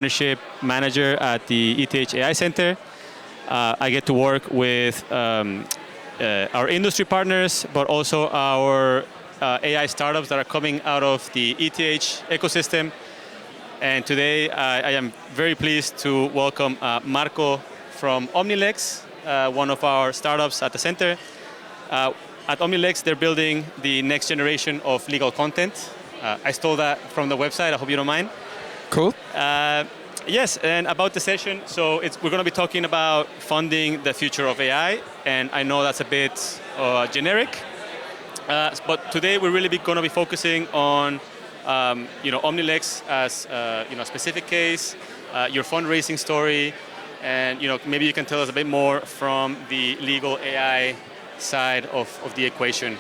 partnership manager at the ETH AI Center. I get to work with our industry partners, but also our AI startups that are coming out of the ETH ecosystem. And today I am very pleased to welcome Marco from Omnilex, one of our startups at the center. At Omnilex, they're building the next generation of legal content. I stole that from the website, I hope you don't mind. Cool. Yes, and about the session, so we're going to be talking about funding the future of AI, and I know that's a bit generic, but today we're really going to be focusing on Omnilex as a specific case, your fundraising story, and maybe you can tell us a bit more from the legal AI side of the equation.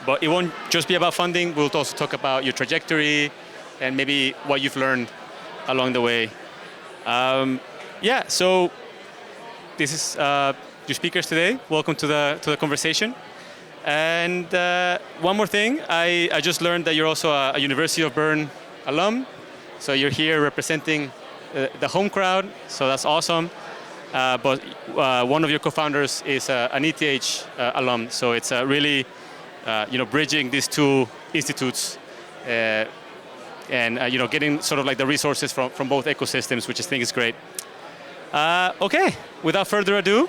But it won't just be about funding. We'll also talk about your trajectory and maybe what you've learned along the way. So this is your speakers today. Welcome to the conversation. And one more thing, I just learned that you're also a University of Bern alum. So you're here representing the home crowd, so that's awesome. But one of your co-founders is an ETH alum, so it's really bridging these two institutes and getting sort of like the resources from both ecosystems, which I think is great. Okay, without further ado,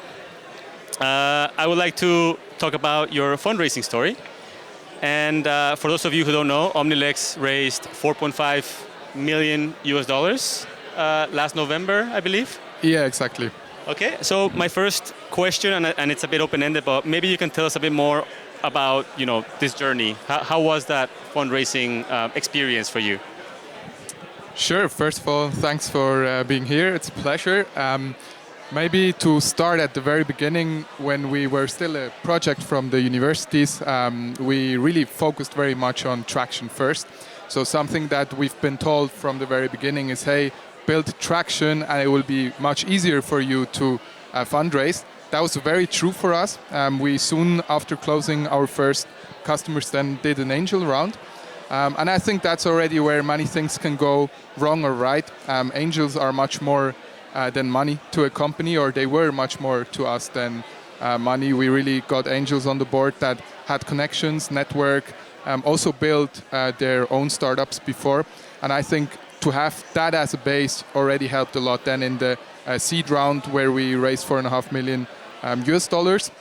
I would like to talk about your fundraising story. And for those of you who don't know, Omnilex raised $4.5 million last November, I believe. Yeah, exactly. Okay, so my first question, and it's a bit open-ended, but maybe you can tell us a bit more about this journey. How was that fundraising experience for you? Sure. First of all, thanks for being here. It's a pleasure. Maybe to start at the very beginning, when we were still a project from the universities, we really focused very much on traction first. So something that we've been told from the very beginning is, hey, build traction and it will be much easier for you to fundraise. That was very true for us. We soon after closing our first customers then did an angel round. And I think that's already where many things can go wrong or right. Angels are much more than money to a company, or they were much more to us than money. We really got angels on the board that had connections, network, also built their own startups before. And I think to have that as a base already helped a lot. Then in the seed round where we raised $4.5 million US dollars,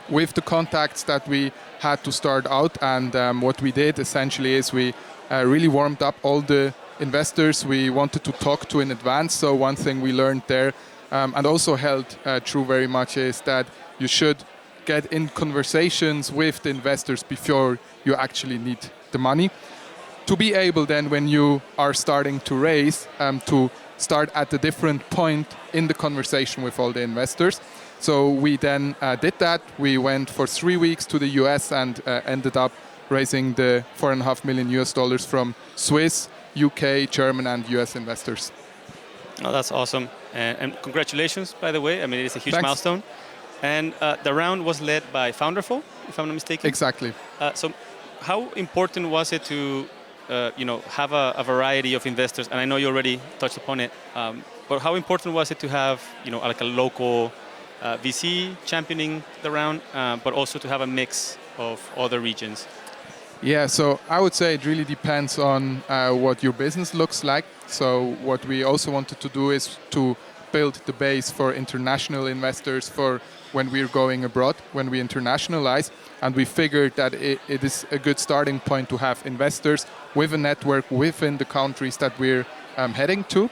with the contacts that we had to start out, and what we did essentially is we really warmed up all the investors we wanted to talk to in advance. So one thing we learned there and also held true very much is that you should get in conversations with the investors before you actually need the money, to be able then when you are starting to raise to start at a different point in the conversation with all the investors. So we then did that. We went for 3 weeks to the US and ended up raising the $4.5 million US dollars from Swiss, UK, German, and US investors. Oh, that's awesome. And congratulations, by the way. I mean, it's a huge milestone. And the round was led by Founderful, if I'm not mistaken. Exactly. So how important was it to have a variety of investors? And I know you already touched upon it, but how important was it to have like a local VC championing the round, but also to have a mix of other regions? Yeah, so I would say it really depends on what your business looks like. So what we also wanted to do is to build the base for international investors for when we're going abroad, when we internationalize. And we figured that it is a good starting point to have investors with a network within the countries that we're heading to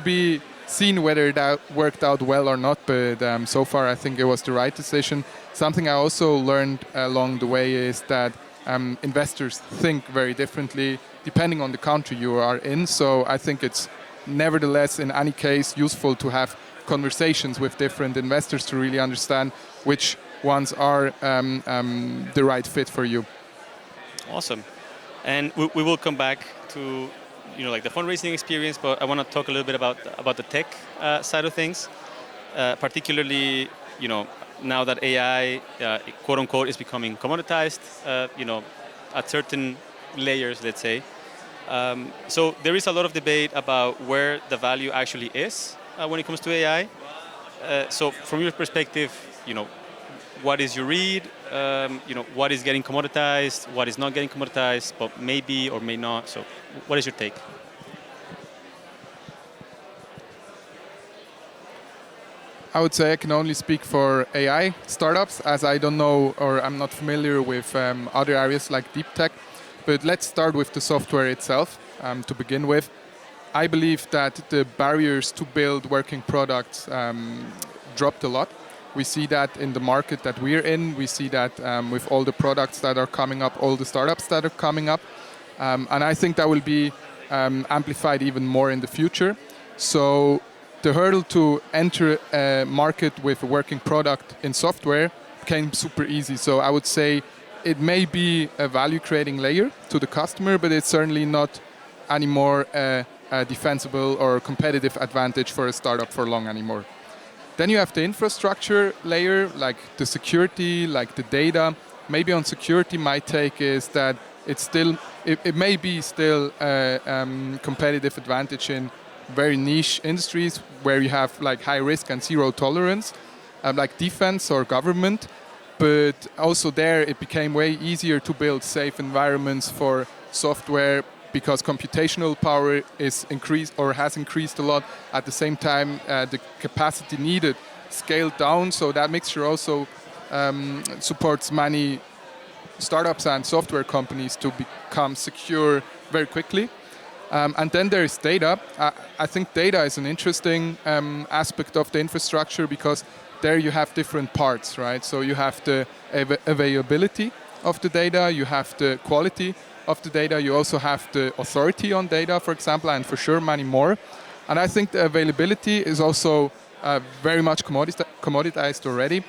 be seen whether that worked out well or not. But so far, I think it was the right decision. Something I also learned along the way is that investors think very differently depending on the country you are in. So I think it's nevertheless, in any case, useful to have conversations with different investors to really understand which ones are the right fit for you. Awesome. And we will come back to like the fundraising experience, but I want to talk a little bit about the tech side of things, particularly now that AI, quote unquote, is becoming commoditized, at certain layers, let's say. So there is a lot of debate about where the value actually is when it comes to AI. So from your perspective, what is your read? What is getting commoditized? What is not getting commoditized, but maybe or may not? So what is your take? I would say I can only speak for AI startups, as I don't know or I'm not familiar with other areas like deep tech. But let's start with the software itself to begin with. I believe that the barriers to build working products dropped a lot. We see that in the market that we're in. We see that with all the products that are coming up, all the startups that are coming up. And I think that will be amplified even more in the future. So the hurdle to enter a market with a working product in software became super easy. So I would say it may be a value creating layer to the customer, but it's certainly not anymore a defensible or competitive advantage for a startup for long anymore. Then you have the infrastructure layer, like the security, like the data. Maybe on security, my take is that it may be still a competitive advantage in very niche industries where you have like high risk and zero tolerance, like defense or government. But also there, it became way easier to build safe environments for software because computational power is increased or has increased a lot. At the same time, the capacity needed scaled down. So that mixture also supports many startups and software companies to become secure very quickly. And then there is data. I think data is an interesting aspect of the infrastructure because there you have different parts, right? So you have the availability of the data, you have the quality of the data, you also have the authority on data, for example, and for sure many more. And I think the availability is also very much commoditized already.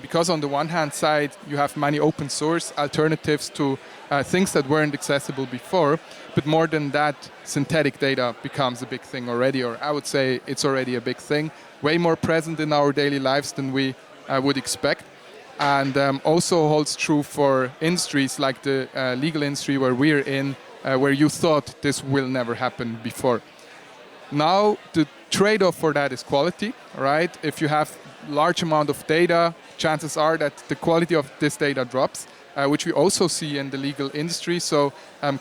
Because on the one hand side, you have many open source alternatives to things that weren't accessible before, but more than that, synthetic data becomes a big thing already, or I would say it's already a big thing, way more present in our daily lives than we would expect. And also holds true for industries like the legal industry where we're in, where you thought this will never happen before. Now, the trade-off for that is quality, right? If you have large amount of data, chances are that the quality of this data drops, which we also see in the legal industry. So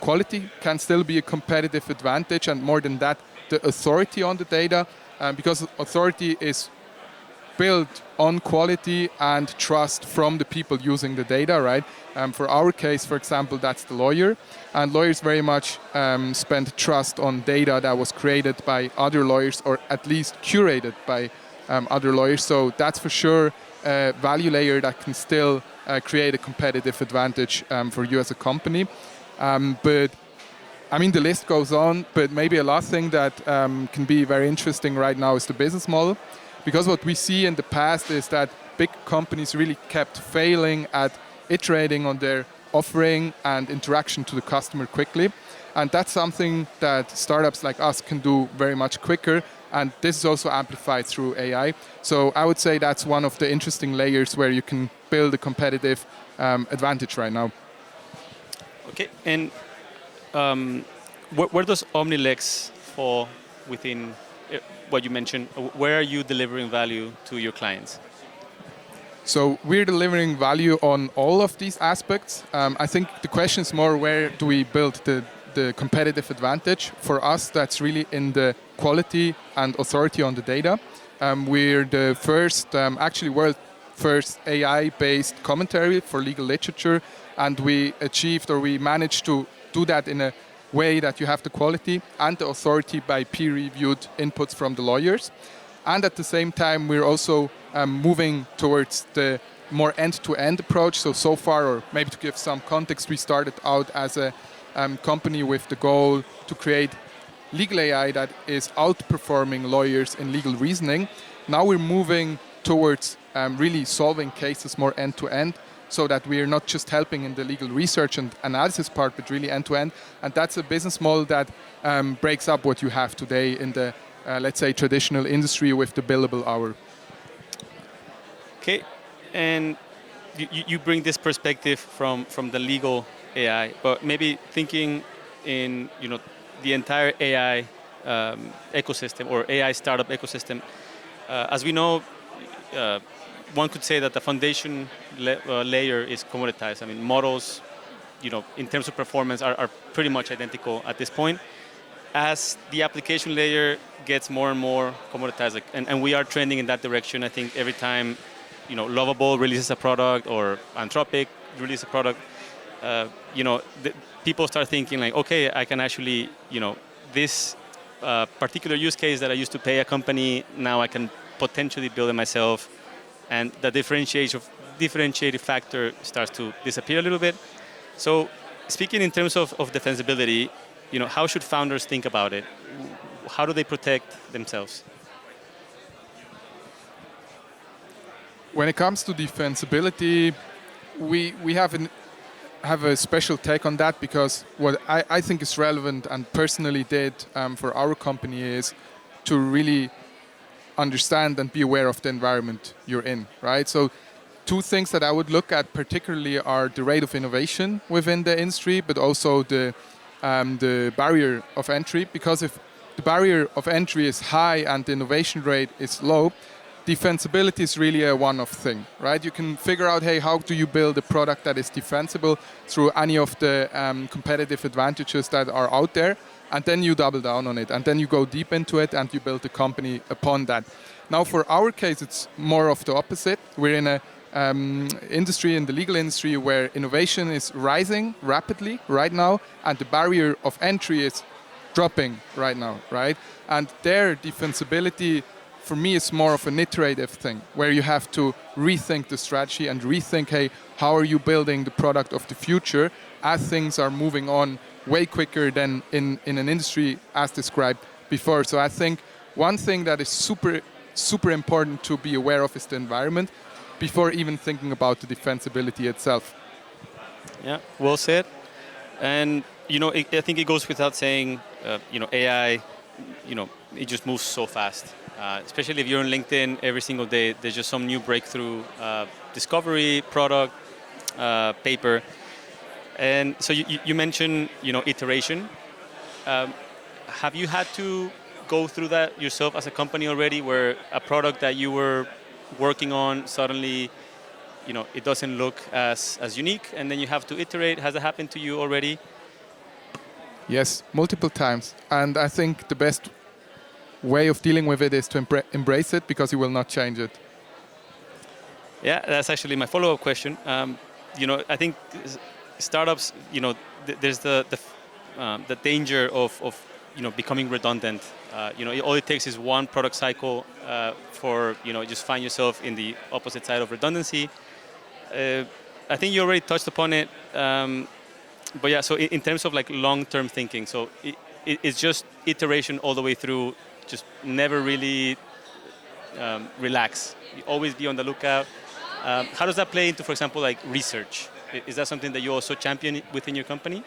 quality can still be a competitive advantage, and more than that, the authority on the data, because authority is built on quality and trust from the people using the data, right? For our case, for example, that's the lawyer. And lawyers very much spend trust on data that was created by other lawyers or at least curated by other lawyers. So that's for sure a value layer that can still create a competitive advantage for you as a company. But I mean, the list goes on, but maybe a last thing that can be very interesting right now is the business model. Because what we see in the past is that big companies really kept failing at iterating on their offering and interaction to the customer quickly. And that's something that startups like us can do very much quicker. And this is also amplified through AI. So I would say that's one of the interesting layers where you can build a competitive advantage right now. Okay, and where does OmniLex fall within what you mentioned? Where are you delivering value to your clients? So we're delivering value on all of these aspects. I think the question is more where do we build the competitive advantage? For us, that's really in the quality and authority on the data. We're the first, actually world first AI-based commentary for legal literature, and we achieved or we managed to do that in a way that you have the quality and the authority by peer-reviewed inputs from the lawyers. And at the same time, we're also moving towards the more end-to-end approach. So far, or maybe to give some context, we started out as a company with the goal to create legal AI that is outperforming lawyers in legal reasoning. Now we're moving towards really solving cases more end-to-end, so that we are not just helping in the legal research and analysis part, but really end-to-end. And that's a business model that breaks up what you have today in the, let's say, traditional industry with the billable hour. Okay, and you bring this perspective from the legal AI, but maybe thinking in the entire AI ecosystem or AI startup ecosystem. As we know, uh, one could say that the foundation layer is commoditized. I mean, models, in terms of performance, are pretty much identical at this point. As the application layer gets more and more commoditized, and we are trending in that direction. I think every time, Lovable releases a product or Anthropic releases a product, people start thinking like, okay, I can actually, this particular use case that I used to pay a company, now I can potentially build it myself, and the differentiating factor starts to disappear a little bit. So, speaking in terms of defensibility, how should founders think about it? How do they protect themselves? When it comes to defensibility, we have a special take on that, because what I think is relevant and personally did for our company is to really understand and be aware of the environment you're in, right? So two things that I would look at particularly are the rate of innovation within the industry, but also the barrier of entry. Because if the barrier of entry is high and the innovation rate is low, defensibility is really a one-off thing, right? You can figure out, hey, how do you build a product that is defensible through any of the competitive advantages that are out there, and then you double down on it, and then you go deep into it, and you build the company upon that. Now, for our case, it's more of the opposite. We're in a industry, in the legal industry, where innovation is rising rapidly right now, and the barrier of entry is dropping right now, right? And their defensibility, for me, is more of an iterative thing, where you have to rethink the strategy and rethink, hey, how are you building the product of the future as things are moving on way quicker than in an industry as described before. So I think one thing that is super important to be aware of is the environment before even thinking about the defensibility itself. Yeah, well said. And I think it goes without saying, AI, it just moves so fast. Especially if you're on LinkedIn every single day, there's just some new breakthrough, discovery, product, paper. And so you mentioned, iteration. Have you had to go through that yourself as a company already, where a product that you were working on suddenly, it doesn't look as unique, and then you have to iterate? Has that happened to you already? Yes, multiple times. And I think the best way of dealing with it is to embrace it, because you will not change it. Yeah, that's actually my follow-up question. I think startups, there's the danger of becoming redundant. All it takes is one product cycle for just find yourself in the opposite side of redundancy. I think you already touched upon it, but yeah. So in terms of like long-term thinking, so it's just iteration all the way through. Just never really relax. You always be on the lookout. How does that play into, for example, like research? Is that something that you also champion within your company?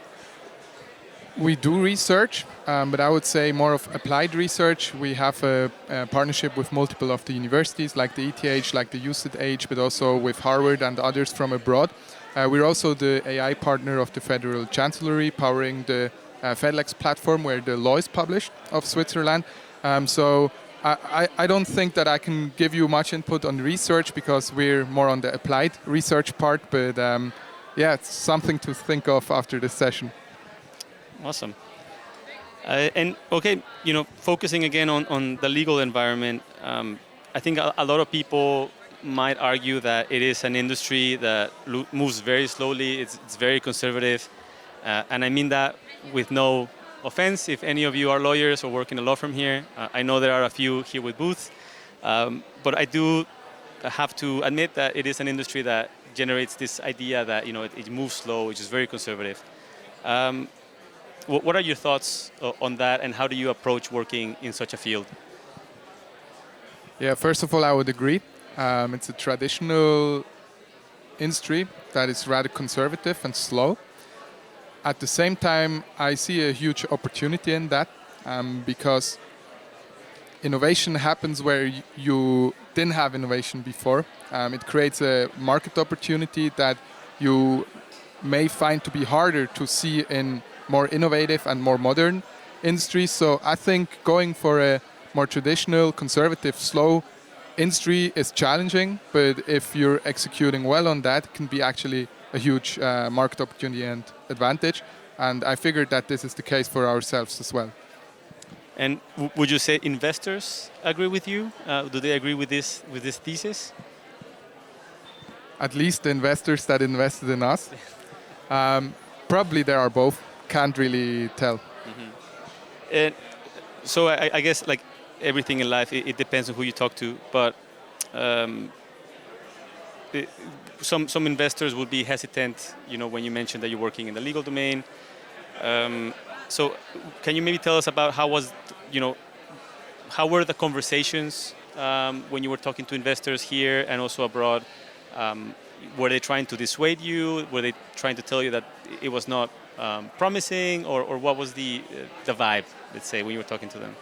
We do research, but I would say more of applied research. We have a partnership with multiple of the universities, like the ETH, like the UCETH, but also with Harvard and others from abroad. We're also the AI partner of the Federal Chancellery, powering the FedLex platform where the law is published of Switzerland. So I don't think that I can give you much input on research, because we're more on the applied research part, but yeah, it's something to think of after this session. Awesome. And okay, focusing again on the legal environment, I think a lot of people might argue that it is an industry that moves very slowly. It's very conservative, and I mean that with no offense. If any of you are lawyers or work in a law firm here, I know there are a few here with booths, but I do have to admit that it is an industry that generates this idea that it moves slow, which is very conservative. What are your thoughts on that, and how do you approach working in such a field? Yeah, first of all, I would agree. It's a traditional industry that is rather conservative and slow. At the same time, I see a huge opportunity in that, because innovation happens where you didn't have innovation before. It creates a market opportunity that you may find to be harder to see in more innovative and more modern industries. So I think going for a more traditional, conservative, slow industry is challenging, but if you're executing well on that, it can be actually a huge market opportunity and advantage. And I figured that this is the case for ourselves as well. And would you say investors agree with you? Do they agree with this thesis? At least the investors that invested in us. Probably there are both. Can't really tell. And so I guess like everything in life, it depends on who you talk to. But some investors would be hesitant, when you mentioned that you're working in the legal domain. So can you maybe tell us about how were the conversations when you were talking to investors here and also abroad? Were they trying to dissuade you? Were they trying to tell you that it was not promising, or what was the vibe, let's say, when you were talking to them?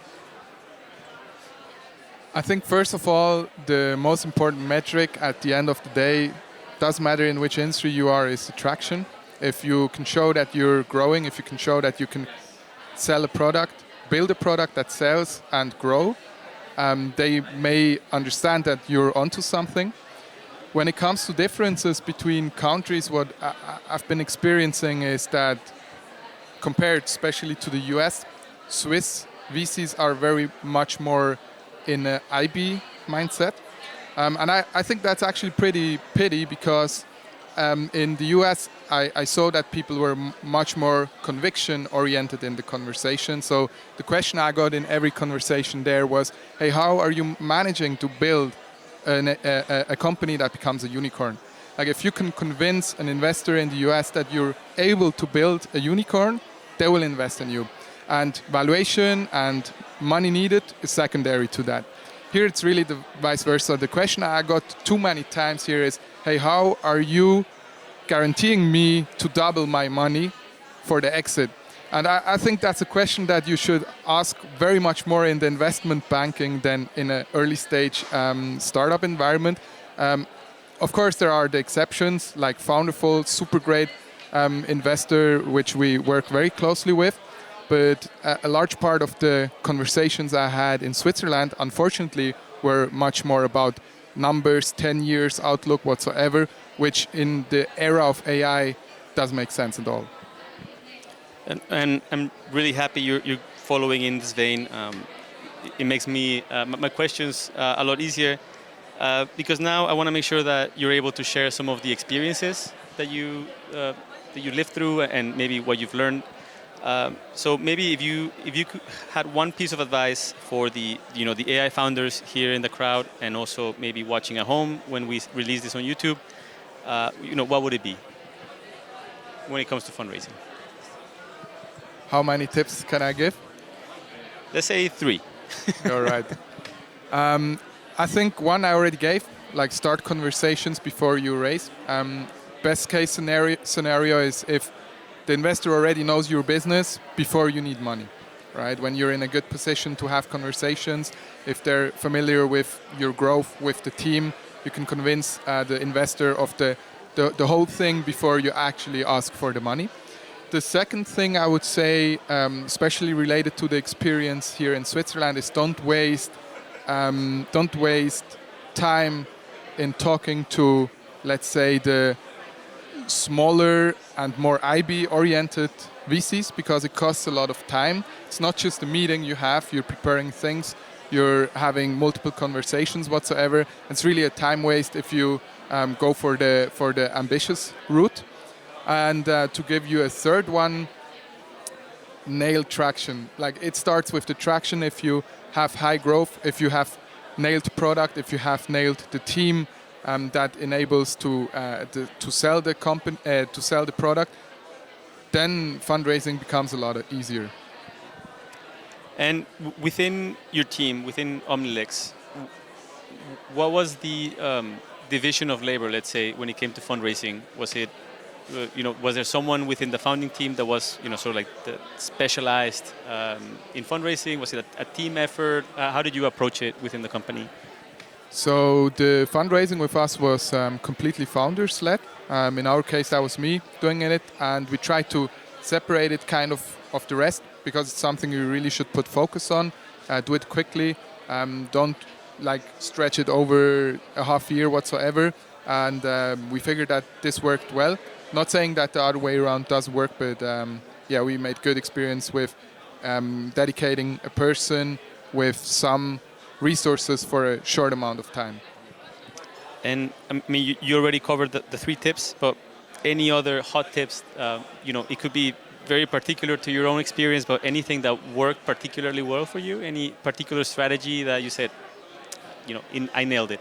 I think first of all, the most important metric at the end of the day, doesn't matter in which industry you are, is attraction. If you can show that you're growing, if you can show that you can sell a product, build a product that sells and grow, they may understand that you're onto something. When it comes to differences between countries, what I've been experiencing is that compared especially to the US, Swiss VCs are very much more in an IB mindset. And I think that's actually pretty pity because in the US, I saw that people were much more conviction-oriented in the conversation. So the question I got in every conversation there was, hey, how are you managing to build a company that becomes a unicorn? Like if you can convince an investor in the US that you're able to build a unicorn, they will invest in you. And valuation and money needed is secondary to that. Here it's really the vice versa. The question I got too many times here is, hey, how are you guaranteeing me to double my money for the exit? And I think that's a question that you should ask very much more in the investment banking than in an early stage startup environment. Of course, there are the exceptions like Founderful, super great investor, which we work very closely with. But a large part of the conversations I had in Switzerland, unfortunately, were much more about numbers, 10 years outlook whatsoever, which in the era of AI doesn't make sense at all. And I'm really happy you're following in this vein. It makes me my questions a lot easier because now I want to make sure that you're able to share some of the experiences that you lived through and maybe what you've learned. So maybe if you had one piece of advice for the AI founders here in the crowd and also maybe watching at home when we release this on YouTube, what would it be when it comes to fundraising? How many tips can I give? Let's say 3. All right. I think one I already gave, like start conversations before you raise. Best case scenario is if the investor already knows your business before you need money, right? When you're in a good position to have conversations, if they're familiar with your growth, with the team, you can convince the investor of the whole thing before you actually ask for the money. The second thing I would say, especially related to the experience here in Switzerland, is don't waste time in talking to, let's say, the smaller and more IB-oriented VCs because it costs a lot of time. It's not just a meeting you have, you're preparing things, you're having multiple conversations whatsoever. It's really a time waste if you go for the ambitious route. And to give you a third one, nail traction. Like it starts with the traction. If you have high growth, if you have nailed product, if you have nailed the team, that enables to sell the company, to sell the product, then fundraising becomes a lot easier. And within your team, within Omnilex, what was the division of labor, let's say, when it came to fundraising? Was it, was there someone within the founding team that was, sort of like specialized in fundraising? Was it a team effort? How did you approach it within the company? So the fundraising with us was completely founders-led. In our case, that was me doing it, and we tried to separate it kind of the rest. because it's something you really should put focus on. Do it quickly. Don't like stretch it over a half year whatsoever. And we figured that this worked well. Not saying that the other way around doesn't work, but yeah, we made good experience with dedicating a person with some resources for a short amount of time. And I mean, you already covered the three tips, but any other hot tips? It could be very particular to your own experience, but anything that worked particularly well for you? Any particular strategy that you said, I nailed it?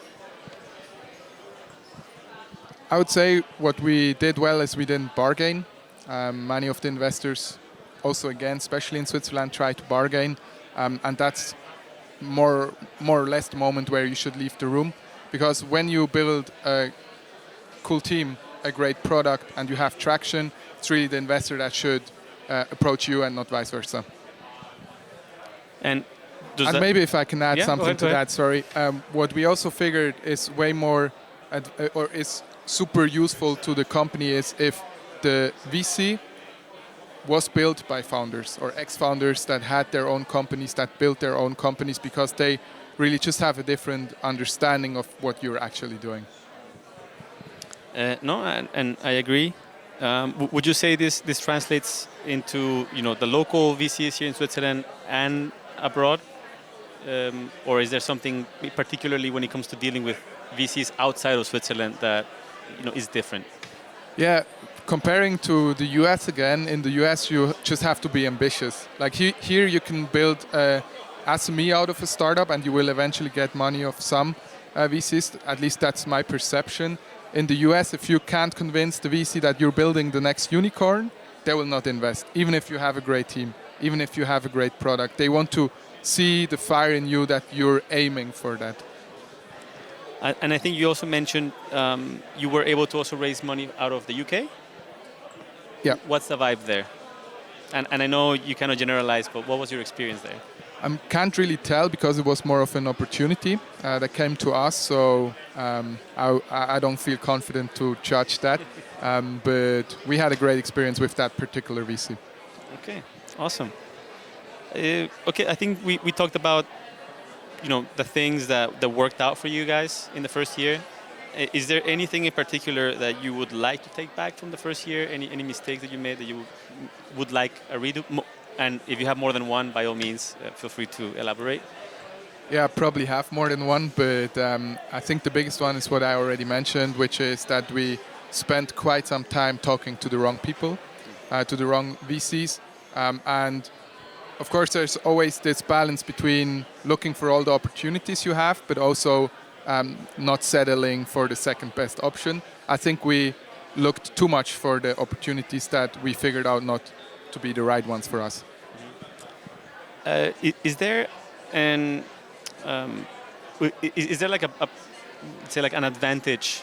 I would say what we did well is we didn't bargain. Many of the investors, also again, especially in Switzerland, try to bargain, and that's more or less the moment where you should leave the room, because when you build a cool team, a great product, and you have traction, it's really the investor that should approach you and not vice versa. And maybe if I can add Yeah, something go ahead. to that, sorry. What we also figured is way more, or is super useful to the company, is if the VC was built by founders or ex-founders that had their own companies, that built their own companies, because they really just have a different understanding of what you're actually doing. No, and I agree. Would you say this translates into the local VCs here in Switzerland and abroad, or is there something particularly when it comes to dealing with VCs outside of Switzerland that is different? Yeah, comparing to the US again, in the US you just have to be ambitious. Like here you can build a SME out of a startup and you will eventually get money of some VCs. At least that's my perception. In the US, if you can't convince the VC that you're building the next unicorn, they will not invest, even if you have a great team, even if you have a great product. They want to see the fire in you that you're aiming for that. And I think you also mentioned you were able to also raise money out of the UK. Yeah. What's the vibe there? And I know you cannot generalize, but what was your experience there? I can't really tell because it was more of an opportunity that came to us. So I don't feel confident to judge that. But we had a great experience with that particular VC. Okay, awesome. Okay, I think we talked about the things that worked out for you guys in the first year. Is there anything in particular that you would like to take back from the first year? Any mistakes that you made that you would like a redo? And if you have more than one, by all means, feel free to elaborate. Yeah, probably have more than one, but I think the biggest one is what I already mentioned, which is that we spent quite some time talking to the wrong people, to the wrong VCs. And of course, there's always this balance between looking for all the opportunities you have, but also not settling for the second best option. I think we looked too much for the opportunities that we figured out not to be the right ones for us. Is there an is there like say like an advantage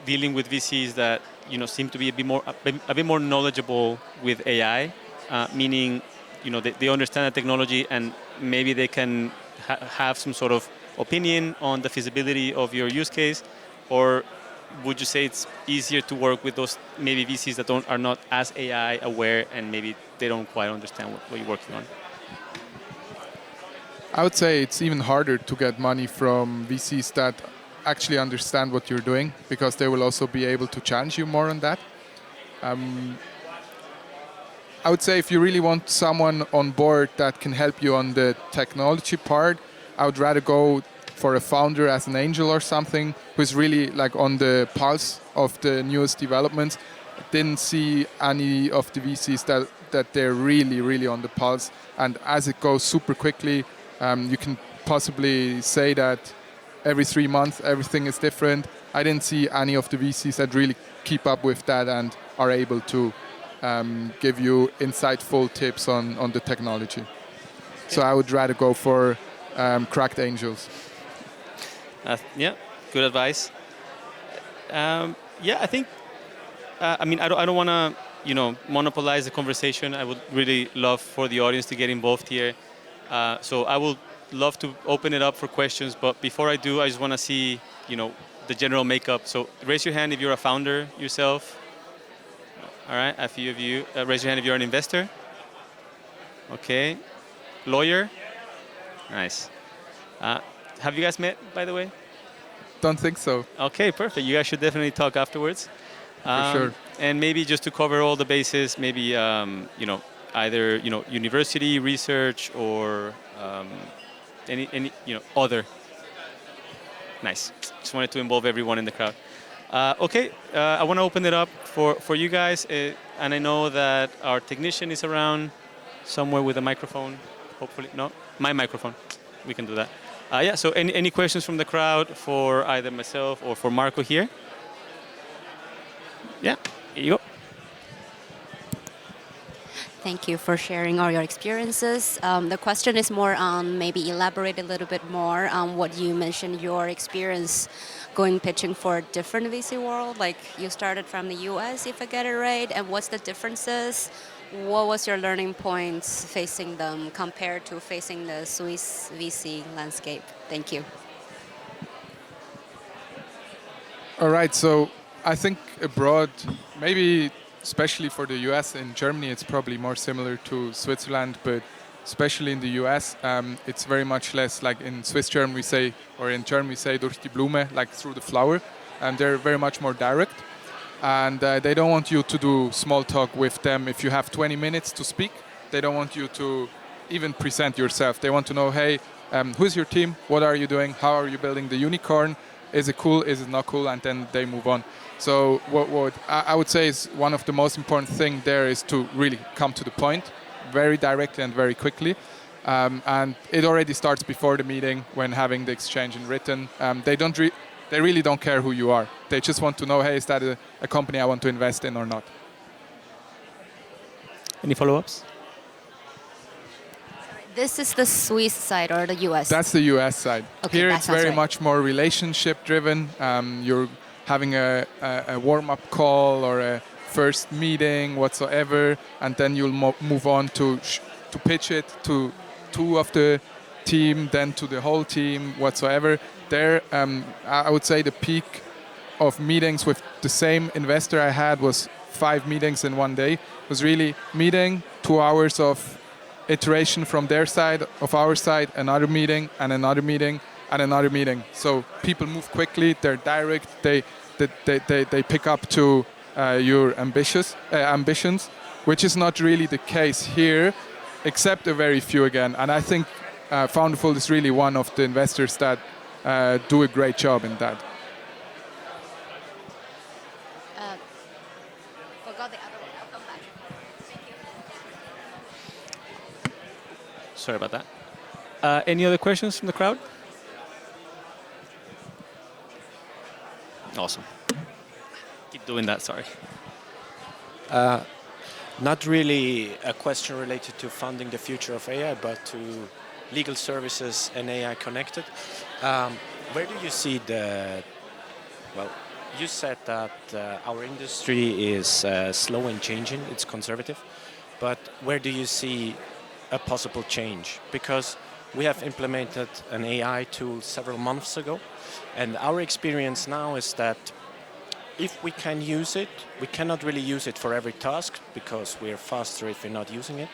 dealing with VCs that seem to be a bit more knowledgeable with AI, meaning they understand the technology and maybe they can have some sort of opinion on the feasibility of your use case, or would you say it's easier to work with those maybe VCs that are not as AI aware and maybe they don't quite understand what you're working on? I would say it's even harder to get money from VCs that actually understand what you're doing, because they will also be able to challenge you more on that. I would say if you really want someone on board that can help you on the technology part, I would rather go for a founder as an angel or something who's really like on the pulse of the newest developments. Didn't see any of the VCs that they're really on the pulse, and as it goes super quickly, you can possibly say that every 3 months everything is different. I didn't see any of the VCs that really keep up with that and are able to give you insightful tips on the technology. So I would rather go for cracked angels. Yeah, good advice. Yeah, I think. I mean, I don't want to, monopolize the conversation. I would really love for the audience to get involved here. So I would love to open it up for questions. But before I do, I just want to see, the general makeup. So raise your hand if you're a founder yourself. All right, a few of you. Raise your hand if you're an investor. Okay. Lawyer. Nice. Uh, have you guys met, by the way? Don't think so, Okay, perfect. You guys should definitely talk afterwards. for sure. And maybe just to cover all the bases, maybe either university research or any other. Nice. Just wanted to involve everyone in the crowd. Okay, I want to open it up for you guys, and I know that our technician is around somewhere with a microphone. Hopefully, no, my microphone. We can do that. Yeah. So, any questions from the crowd for either myself or for Marco here? Yeah. Here you go. Thank you for sharing all your experiences. The question is more on maybe elaborate a little bit more on what you mentioned, your experience going pitching for a different VC world. Like you started from the US, if I get it right, and what's the differences? What was your learning points facing them compared to facing the Swiss VC landscape? Thank you. All right, so I think abroad, maybe especially for the US, in Germany it's probably more similar to Switzerland, but especially in the US, it's very much less like in Swiss German we say, or in German we say durch die Blume, like through the flower, and they're very much more direct. And they don't want you to do small talk with them if you have 20 minutes to speak. They don't want you to even present yourself. They want to know, hey, who's your team? What are you doing? How are you building the unicorn? Is it cool? Is it not cool? And then they move on. So what I would say is one of the most important thing there is to really come to the point, very directly and very quickly. And it already starts before the meeting when having the exchange in written. They really don't care who you are. They just want to know, hey, is that a company I want to invest in or not? Any follow-ups? This is the Swiss side or the US? That's the US side. Okay, Here that it's sounds very right. much more relationship driven. You're having a warm-up call or a first meeting whatsoever, and then you'll move on to pitch it to two of the team, then to the whole team whatsoever. There, I would say the peak of meetings with the same investor I had was 5 meetings in one day. It was really meeting, 2 hours of iteration from their side, of our side, another meeting and another meeting and another meeting. So people move quickly, they're direct, they pick up to your ambitions, which is not really the case here, except a very few again. And I think Founderful is really one of the investors that do a great job in that. Forgot the other one. I'll come back. Thank you. Sorry about that. Any other questions from the crowd? Awesome. Keep doing that, sorry. Not really a question related to funding the future of AI, but to legal services and AI connected. Where do you see well, you said that our industry is slow in changing, it's conservative, but where do you see a possible change? Because we have implemented an AI tool several months ago, and our experience now is that if we can use it, we cannot really use it for every task because we're faster if we're not using it.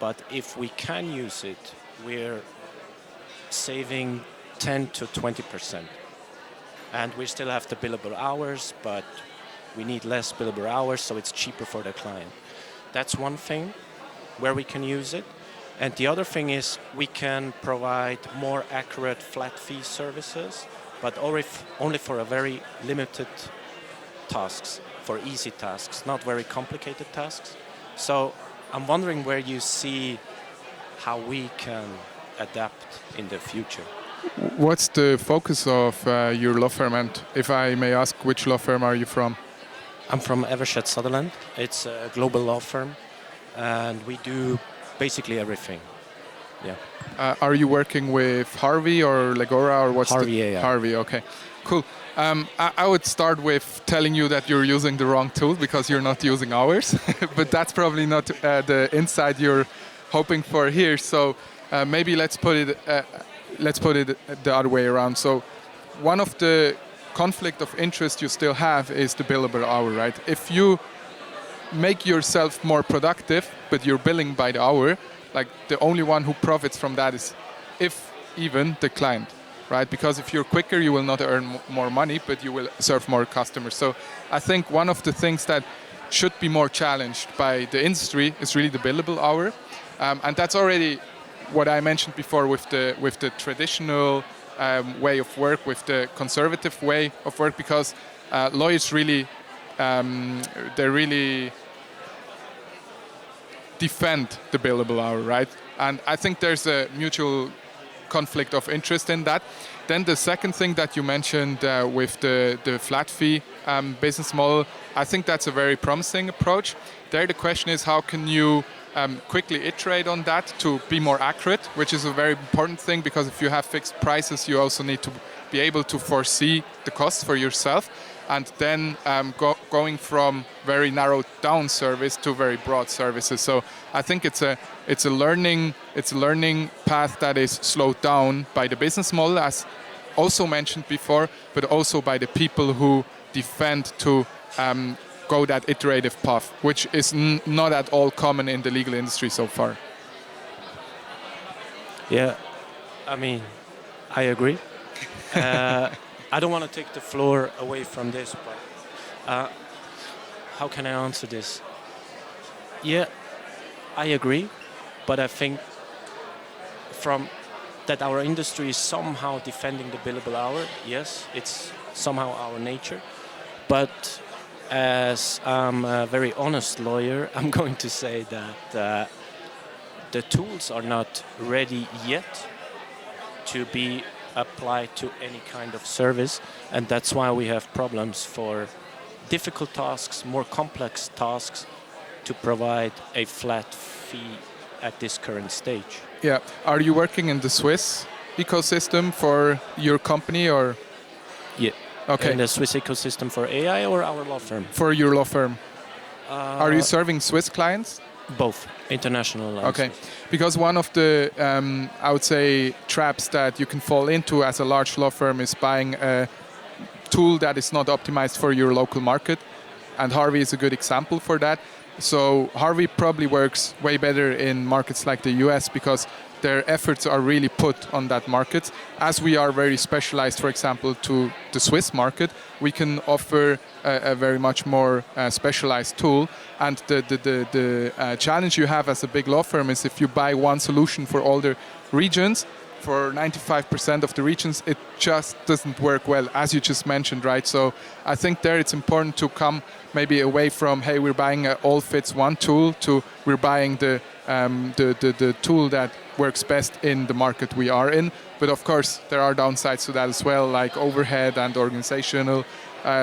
But if we can use it, we're saving 10 to 20%. And we still have the billable hours, but we need less billable hours, so it's cheaper for the client. That's one thing where we can use it. And the other thing is we can provide more accurate flat fee services, but only for a very limited tasks, for easy tasks, not very complicated tasks. So I'm wondering where you see how we can adapt in the future. What's the focus of your law firm? And if I may ask, which law firm are you from? I'm from Evershed Sutherland. It's a global law firm, and we do basically everything. Yeah. Are you working with Harvey or Legora or what's Harvey, yeah. Harvey, okay. Cool. I would start with telling you that you're using the wrong tool because you're not using ours, but that's probably not the insight you're hoping for here. So maybe let's put it the other way around. So one of the conflict of interest you still have is the billable hour, right? If you make yourself more productive, but you're billing by the hour, like the only one who profits from that is, if even, the client, right? Because if you're quicker, you will not earn more money, but you will serve more customers. So I think one of the things that should be more challenged by the industry is really the billable hour, and that's already what I mentioned before with the traditional way of work, with the conservative way of work, because lawyers really they really defend the billable hour, right? And I think there's a mutual conflict of interest in that. Then the second thing that you mentioned with the flat fee business model, I think that's a very promising approach. There the question is, how can you quickly iterate on that to be more accurate, which is a very important thing, because if you have fixed prices, you also need to be able to foresee the costs for yourself, and then going from very narrowed down service to very broad services. So I think it's a learning path that is slowed down by the business model, as also mentioned before, but also by the people who defend to go that iterative path, which is not at all common in the legal industry so far. Yeah, I mean, I agree. I don't want to take the floor away from this, but how can I answer this? Yeah, I agree, but I think from that our industry is somehow defending the billable hour. Yes, it's somehow our nature, but as I'm a very honest lawyer, I'm going to say that the tools are not ready yet to be applied to any kind of service, and that's why we have problems for difficult tasks, more complex tasks, to provide a flat fee at this current stage. Yeah. Are you working in the Swiss ecosystem for your company, or? Yeah. Okay. In the Swiss ecosystem for AI or our law firm? For your law firm. Are you serving Swiss clients? Both, international and Okay, Swiss. because one of the, I would say, traps that you can fall into as a large law firm is buying a tool that is not optimized for your local market, and Harvey is a good example for that. So Harvey probably works way better in markets like the US, because their efforts are really put on that market. As we are very specialized, for example, to the Swiss market, we can offer a very much more specialized tool. And the challenge you have as a big law firm is, if you buy one solution for all the regions, for 95% of the regions, it just doesn't work well, as you just mentioned, right? So I think there it's important to come maybe away from, hey, we're buying an all-fits-one tool, to we're buying the tool that works best in the market we are in. But of course, there are downsides to that as well, like overhead and organizational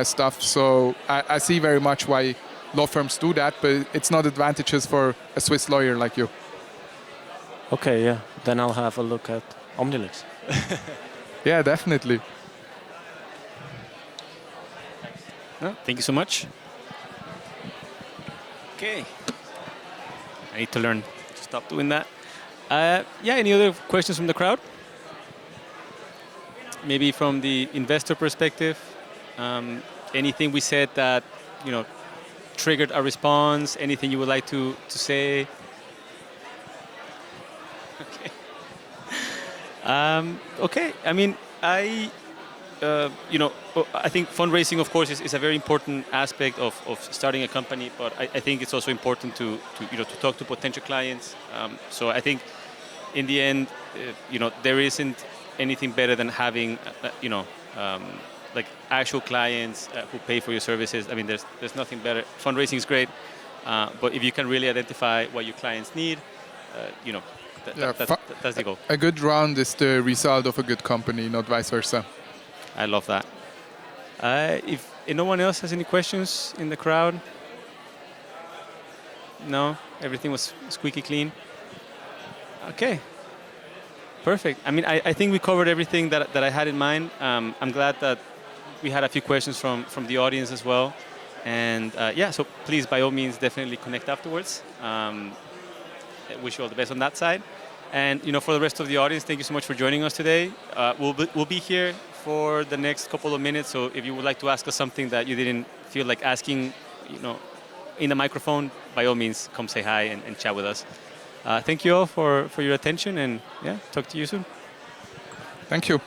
stuff. So I see very much why law firms do that, but it's not advantageous for a Swiss lawyer like you. Okay, yeah. Then I'll have a look at Omnilix. Yeah, definitely. Thank you so much. Okay. I need to learn to stop doing that. Yeah, any other questions from the crowd? Maybe from the investor perspective, anything we said that, triggered a response, anything you would like to say? Okay. Okay. I mean, I think fundraising, of course, is a very important aspect of starting a company. But I think it's also important to talk to potential clients. So I think, in the end, there isn't anything better than having, like actual clients who pay for your services. I mean, there's nothing better. Fundraising is great, but if you can really identify what your clients need, that's the goal. A good round is the result of a good company, not vice versa. I love that. If no one else has any questions in the crowd? No? Everything was squeaky clean? Okay. Perfect. I mean, I think we covered everything that I had in mind. I'm glad that we had a few questions from the audience as well. And so please, by all means, definitely connect afterwards. I wish you all the best on that side. And for the rest of the audience, thank you so much for joining us today. We'll be here for the next couple of minutes. So if you would like to ask us something that you didn't feel like asking, in the microphone, by all means, come say hi and chat with us. Thank you all for your attention, and yeah, talk to you soon. Thank you.